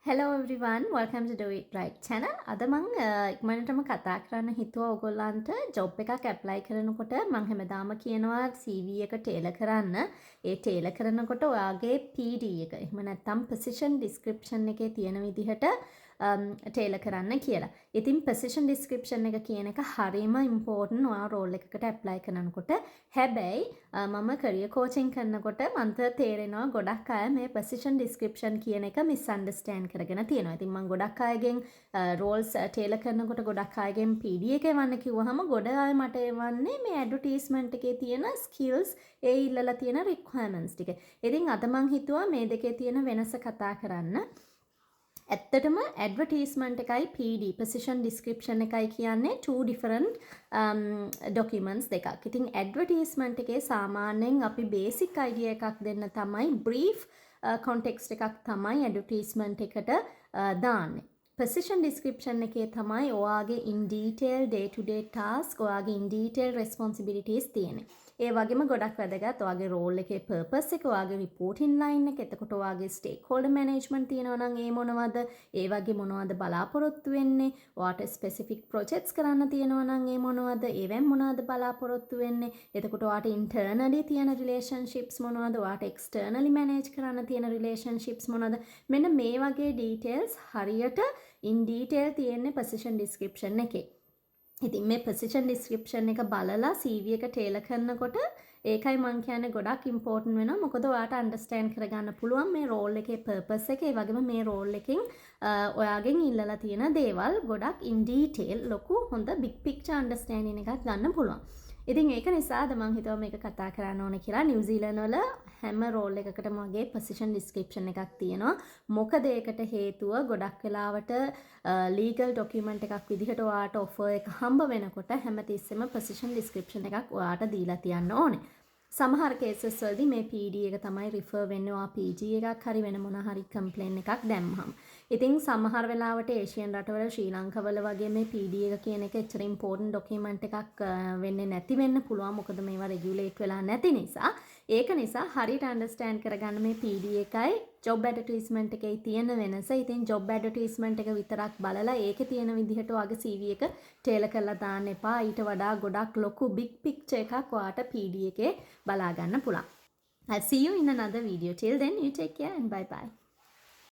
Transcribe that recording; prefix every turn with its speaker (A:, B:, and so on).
A: Hello everyone, welcome to Do It Right channel. අද මම ඉක්මනටම කතා කරන්න හිතුවා ඔයගොල්ලන්ට ජොබ් එකක් ඇප්ලයි කරනකොට මම හැමදාම කියනවා CV එක ටේලර් කරන්න. ඒ ටේලර් කරනකොට ඔයාගේ PD එක එහෙම නැත්නම් position description එකේ තියෙන විදිහට ටේලර් කරන්න කියලා. ඉතින් position description එක කියන එක හරිම important ඔයා රෝල් එකකට ඇප්ලයි කරනකොට. හැබැයි මම career coaching කරනකොට මන්ට තේරෙනවා ගොඩක් අය මේ position description කියන එක misunderstand කරගෙන තියෙනවා. ඉතින් මම ගොඩක් අයගෙන් roles tailor කරනකොට ගොඩක් අයගෙන් PD එක එවන්න කිව්වහම ගොඩ අය මට එවන්නේ මේ advertisement එකේ තියෙන skills ඒ ඉල්ලලා තියෙන requirements ටික. ඉතින් අද මම හිතුවා මේ දෙකේ තියෙන වෙනස කතා කරන්න. ඇත්තටම ඇඩ්වර්ටයිස්මන්ට් එකයි PD position description එකයි කියන්නේ two different documents දෙකක්. ඉතින් ඇඩ්වර්ටයිස්මන්ට් එකේ සාමාන්‍යයෙන් අපි basic idea එකක් දෙන්න තමයි brief context එකක් තමයි ඇඩ්වර්ටයිස්මන්ට් එකට දාන්නේ. position description එකේ තමයි ඔයාගේ in detail day to day task ඔයාගේ in detail responsibilities තියෙන්නේ. ඒ වගේම ගොඩක් වැදගත් ඔයාගේ role එකේ purpose එක, ඔයාගේ reporting line එක, එතකොට ඔයාගේ stakeholder management තියෙනවා නම් ඒ මොනවද, ඒ වගේ මොනවද බලාපොරොත්තු වෙන්නේ, ඔයාට specific projects කරන්න තියෙනවා නම් ඒ මොනවද, ඒවෙන් මොනවද බලාපොරොත්තු වෙන්නේ, එතකොට ඔයාට internally තියෙන relationships මොනවද, ඔයාට externally manage කරන්න තියෙන relationships මොනවද, මෙන්න මේ වගේ details හරියට in detail තියෙන්නේ position description එකේ. ඉතින් මේ position description එක බලලා CV එක tailor කරනකොට ඒකයි මම කියන්නේ ගොඩක් important වෙනවා. මොකද ඔයාට understand කරගන්න පුළුවන් මේ role එකේ purpose එක, ඒ වගේම මේ role එකෙන් ඔයාගෙන් ඉල්ලලා තියෙන දේවල් ගොඩක් in detail ලොකු හොඳ big picture understanding එකක් ගන්න පුළුවන්. ඉතින් ඒක නිසාද මම හිතුවා මේක කතා කරන්න ඕනේ කියලා. නිව්සීලන්ත වල හැම රෝල් එකකටම වගේ position description එකක් තියෙනවා. මොකද ඒකට හේතුව ගොඩක් වෙලාවට legal document එකක් විදිහට ඔයාට offer එක හම්බ වෙනකොට හැමතිස්සෙම position description එකක් ඔයාට දීලා තියන්න ඕනේ. සමහර cases වලදී මේ PD එක තමයි refer වෙන්නේ ඔයා PG එකක් හරි වෙන මොන හරි complaint එකක් දැම්මහම. ඉතින් සමහර වෙලාවට ඒෂියන් රටවල ශ්‍රී ලංකාවල වගේ මේ PD එක කියන එක එච්චර important document එකක් වෙන්නේ නැති වෙන්න පුළුවන්. මොකද මේවා regulate වෙලා නැති නිසා. ඒක නිසා හරියට understand කරගන්න මේ PD එකයි job advertisement එකේ තියෙන වෙනස. ඉතින් job advertisement එක විතරක් බලලා ඒකේ තියෙන විදිහට ඔයාගේ CV එක tailor කරලා දාන්න එපා. ඊට වඩා ගොඩක් ලොකු big picture එකක් ඔයාට PD එකේ බලා ගන්න පුළුවන්. I'll see you in another video. Till then, you take care and bye bye.